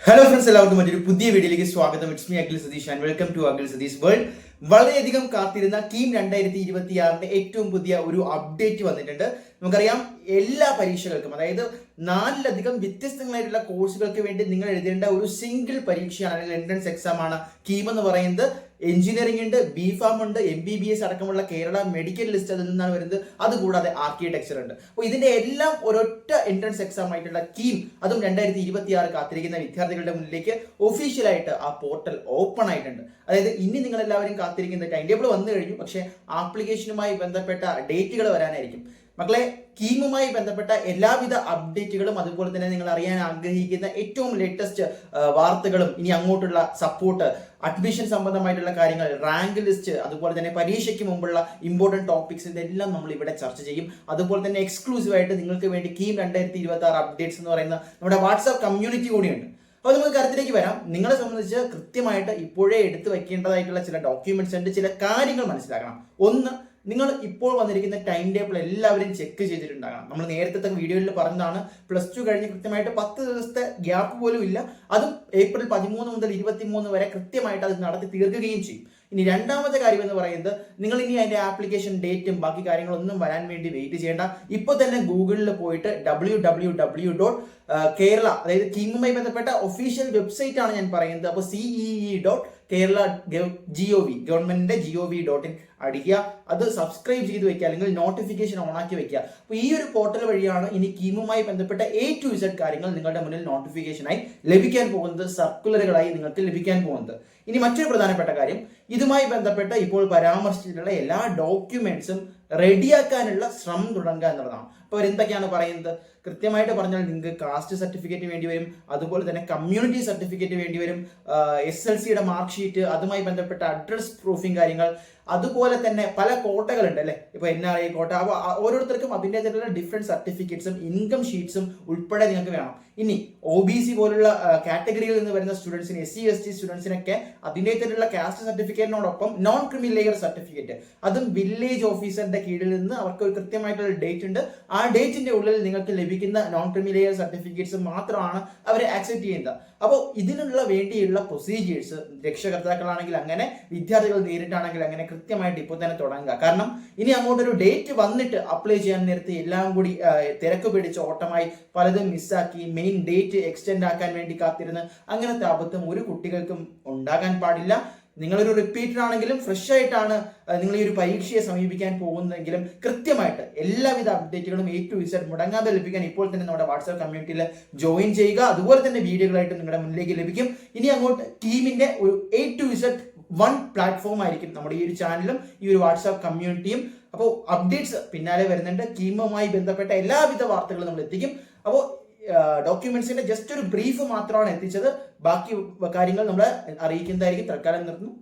Hello friends, എല്ലാവർക്കും മറ്റൊരു പുതിയ വീഡിയോയിലേക്ക് സ്വാഗതം. It's me Akhil Satheesh and welcome to Akhil Satheesh world. വളരെയധികം കാത്തിരുന്ന കീം 2026 ഏറ്റവും പുതിയ ഒരു അപ്ഡേറ്റ് വന്നിട്ടുണ്ട്. നമുക്കറിയാം, എല്ലാ പരീക്ഷകൾക്കും, അതായത് 4ലധികം വ്യത്യസ്തങ്ങളായിട്ടുള്ള കോഴ്സുകൾക്ക് വേണ്ടി നിങ്ങൾ എഴുതേണ്ട ഒരു സിംഗിൾ പരീക്ഷയാണ്, അല്ലെങ്കിൽ എൻട്രൻസ് എക്സാം ആണ് കീം എന്ന് പറയുന്നത്. എഞ്ചിനീയറിംഗ് ഉണ്ട്, BPharm ഉണ്ട്, MBBS അടക്കമുള്ള കേരള മെഡിക്കൽ ലിസ്റ്റ് അതിൽ നിന്നാണ് വരുന്നത്. അതുകൂടാതെ ആർക്കിടെക്ചർ ഉണ്ട്. അപ്പോൾ ഇതിന്റെ എല്ലാം ഒരൊറ്റ എൻട്രൻസ് എക്സാം ആയിട്ടുള്ള കീം, അതും 2026 കാത്തിരിക്കുന്ന വിദ്യാർത്ഥികളുടെ മുന്നിലേക്ക് ഒഫീഷ്യലായിട്ട് ആ പോർട്ടൽ ഓപ്പൺ ആയിട്ടുണ്ട്. അതായത് ഇനി നിങ്ങൾ എല്ലാവരും കാത്തിരിക്കുന്ന ടൈം ടേബിൾ വന്നു കഴിഞ്ഞു, പക്ഷേ ആപ്ലിക്കേഷനുമായി ബന്ധപ്പെട്ട ഡേറ്റുകൾ വരാനായിരിക്കും. മക്കളെ, കീമുമായി ബന്ധപ്പെട്ട എല്ലാവിധ അപ്ഡേറ്റുകളും അതുപോലെ തന്നെ നിങ്ങൾ അറിയാൻ ആഗ്രഹിക്കുന്ന ഏറ്റവും ലേറ്റസ്റ്റ് വാർത്തകളും, ഇനി അങ്ങോട്ടുള്ള സപ്പോർട്ട്, അഡ്മിഷൻ സംബന്ധമായിട്ടുള്ള കാര്യങ്ങൾ, റാങ്ക് ലിസ്റ്റ്, അതുപോലെ തന്നെ പരീക്ഷയ്ക്ക് മുമ്പുള്ള ഇമ്പോർട്ടൻറ്റ് ടോപ്പിക്സ്, ഇതെല്ലാം നമ്മൾ ഇവിടെ ചർച്ച ചെയ്യും. അതുപോലെ തന്നെ എക്സ്ക്ലൂസീവ് ആയിട്ട് നിങ്ങൾക്ക് വേണ്ടി കീം 2026 അപ്ഡേറ്റ്സ് എന്ന് പറയുന്ന നമ്മുടെ വാട്സാപ്പ് കമ്മ്യൂണിറ്റി കൂടിയുണ്ട്. അപ്പോൾ നമുക്ക് കാര്യത്തിലേക്ക് വരാം. നിങ്ങളെ സംബന്ധിച്ച് കൃത്യമായിട്ട് ഇപ്പോഴേ എടുത്തു വെക്കേണ്ടതായിട്ടുള്ള ചില ഡോക്യുമെന്റ്സ് ഉണ്ട്, ചില കാര്യങ്ങൾ മനസ്സിലാക്കണം. ഒന്ന്, നിങ്ങൾ ഇപ്പോൾ വന്നിരിക്കുന്ന ടൈം ടേബിൾ എല്ലാവരും ചെക്ക് ചെയ്തിട്ടുണ്ടാകണം. നമ്മൾ നേരത്തെ വീഡിയോയിൽ പറഞ്ഞതാണ്, +2 കഴിഞ്ഞ് കൃത്യമായിട്ട് 10 ദിവസത്തെ ഗ്യാപ്പ് പോലും ഇല്ല. അതും ഏപ്രിൽ 13 മുതൽ 23 വരെ കൃത്യമായിട്ട് അത് നടത്തി തീർക്കുകയും ചെയ്യും. ഇനി രണ്ടാമത്തെ കാര്യം എന്ന് പറയുന്നത്, നിങ്ങൾ ഇനി അതിന്റെ ആപ്ലിക്കേഷൻ ഡേറ്റും ബാക്കി കാര്യങ്ങളൊന്നും വരാൻ വേണ്ടി വെയിറ്റ് ചെയ്യേണ്ട. ഇപ്പോൾ തന്നെ ഗൂഗിളിൽ പോയിട്ട് www.kerala, അതായത് കീമുമായി ബന്ധപ്പെട്ട ഒഫീഷ്യൽ വെബ്സൈറ്റ് ആണ് ഞാൻ പറയുന്നത്. അപ്പോൾ CEE.kerala.gov, ഗവൺമെന്റിന്റെ gov.in അടിക്കുക. അത് സബ്സ്ക്രൈബ് ചെയ്ത് വെക്കുക, അല്ലെങ്കിൽ നോട്ടിഫിക്കേഷൻ ഓൺ ആക്കി വെക്കുക. അപ്പോൾ ഈ ഒരു പോർട്ടൽ വഴിയാണ് ഇനി കീമുമായി ബന്ധപ്പെട്ട A to Z കാര്യങ്ങൾ നിങ്ങളുടെ മുന്നിൽ നോട്ടിഫിക്കേഷനായി ലഭിക്കാൻ പോകുന്നത്, സർക്കുലറുകളായി നിങ്ങൾക്ക് ലഭിക്കാൻ പോകുന്നത്. ഇനി മറ്റൊരു പ്രധാനപ്പെട്ട കാര്യം, ഇതുമായി ബന്ധപ്പെട്ട ഇപ്പോൾ പരാമർശിച്ചിട്ടുള്ള എല്ലാ ഡോക്യുമെന്റ്സും റെഡിയാക്കാനുള്ള ശ്രമം തുടങ്ങുക എന്നുള്ളതാണ്. അപ്പോൾ എന്തൊക്കെയാണ് പറയുന്നത്? കൃത്യമായിട്ട് പറഞ്ഞാൽ നിങ്ങൾക്ക് കാസ്റ്റ് സർട്ടിഫിക്കറ്റ് വേണ്ടി വരും, അതുപോലെ തന്നെ കമ്മ്യൂണിറ്റി സർട്ടിഫിക്കറ്റ് വേണ്ടി വരും, SLCയുടെ മാർക്ക് ഷീറ്റ്, അതുമായി ബന്ധപ്പെട്ട അഡ്രസ് പ്രൂഫിങ് കാര്യങ്ങൾ, അതുപോലെ തന്നെ പല കോട്ടകളുണ്ട് അല്ലെ, ഇപ്പൊ NRI കോട്ട. അപ്പോൾ ഓരോരുത്തർക്കും അതിൻ്റെതായിട്ടുള്ള ഡിഫറെന്റ് സർട്ടിഫിക്കറ്റ്സും ഇൻകം ഷീറ്റ്സും ഉൾപ്പെടെ നിങ്ങൾക്ക് വേണം. ഇനി OBC പോലുള്ള കാറ്റഗറിയിൽ നിന്ന് വരുന്ന സ്റ്റുഡൻസിന്, SC ST സ്റ്റുഡൻസിനൊക്കെ അതിൻ്റെതായിട്ടുള്ള കാസ്റ്റ് സർട്ടിഫിക്കറ്റിനോടൊപ്പം നോൺ ക്രിമി ലെയർ സർട്ടിഫിക്കറ്റ്, അതും വില്ലേജ് ഓഫീസറുടെ കീഴിൽ നിന്ന് അവർക്ക് ഒരു കൃത്യമായിട്ടുള്ള ഡേറ്റ് ഉണ്ട്. ആ ഡേറ്റിന്റെ ഉള്ളിൽ നിങ്ങൾക്ക് ലഭിക്കുന്ന നോൺ ക്രിമി ലെയർ സർട്ടിഫിക്കറ്റ്സ് മാത്രമാണ് അവർ ആക്സെപ്റ്റ് ചെയ്യുന്നത്. അപ്പോൾ ഇതിനുള്ള വേണ്ടിയുള്ള പ്രൊസീജിയേഴ്സ്, രക്ഷകർത്താക്കളാണെങ്കിൽ അങ്ങനെ, വിദ്യാർത്ഥികൾ നേരിട്ടാണെങ്കിൽ അങ്ങനെ കൃത്യമായിട്ട് ഇപ്പോൾ തന്നെ തുടങ്ങുക. കാരണം ഇനി അങ്ങോട്ടൊരു ഡേറ്റ് വന്നിട്ട് അപ്ലൈ ചെയ്യാൻ നേരത്തെ എല്ലാം കൂടി തിരക്ക് പിടിച്ച് ഓട്ടമായി പലതും മിസ്സാക്കി മെയിൻ ഡേറ്റ് എക്സ്റ്റെൻഡ് ആക്കാൻ വേണ്ടി കാത്തിരുന്ന് അങ്ങനത്തെ അബദ്ധം ഒരു കുട്ടികൾക്കും ഉണ്ടാകാൻ പാടില്ല. നിങ്ങളൊരു റിപ്പീറ്റർ ആണെങ്കിലും ഫ്രഷ് ആയിട്ടാണ് നിങ്ങൾ ഈ ഒരു പരീക്ഷയെ സമീപിക്കാൻ പോകുന്നതെങ്കിലും കൃത്യമായിട്ട് എല്ലാവിധ അപ്ഡേറ്റുകളും A to Z മുടങ്ങാതെ ലഭിക്കാൻ ഇപ്പോൾ തന്നെ നമ്മുടെ വാട്സാപ്പ് കമ്മ്യൂണിറ്റിയിൽ ജോയിൻ ചെയ്യുക. അതുപോലെ തന്നെ വീഡിയോകളായിട്ട് നിങ്ങളുടെ മുന്നിലേക്ക് ലഭിക്കും. ഇനി അങ്ങോട്ട് ടീമിന്റെ ഒരു A to Z പ്ലാറ്റ്ഫോം ആയിരിക്കും നമ്മുടെ ഈ ഒരു ചാനലും ഈ ഒരു വാട്സാപ്പ് കമ്മ്യൂണിറ്റിയും. അപ്പോൾ അപ്ഡേറ്റ്സ് പിന്നാലെ വരുന്നുണ്ട്. കീമുമായി ബന്ധപ്പെട്ട എല്ലാവിധ വാർത്തകളും നമ്മൾ എത്തിക്കും. അപ്പോൾ ഡോക്യുമെന്റ്സിന്റെ ജസ്റ്റ് ഒരു ബ്രീഫ് മാത്രമാണ് എത്തിച്ചത്. ബാക്കി കാര്യങ്ങൾ നമ്മൾ അറിയിക്കുന്നതായിരിക്കും. തൽക്കാലം നിർത്തുന്നു.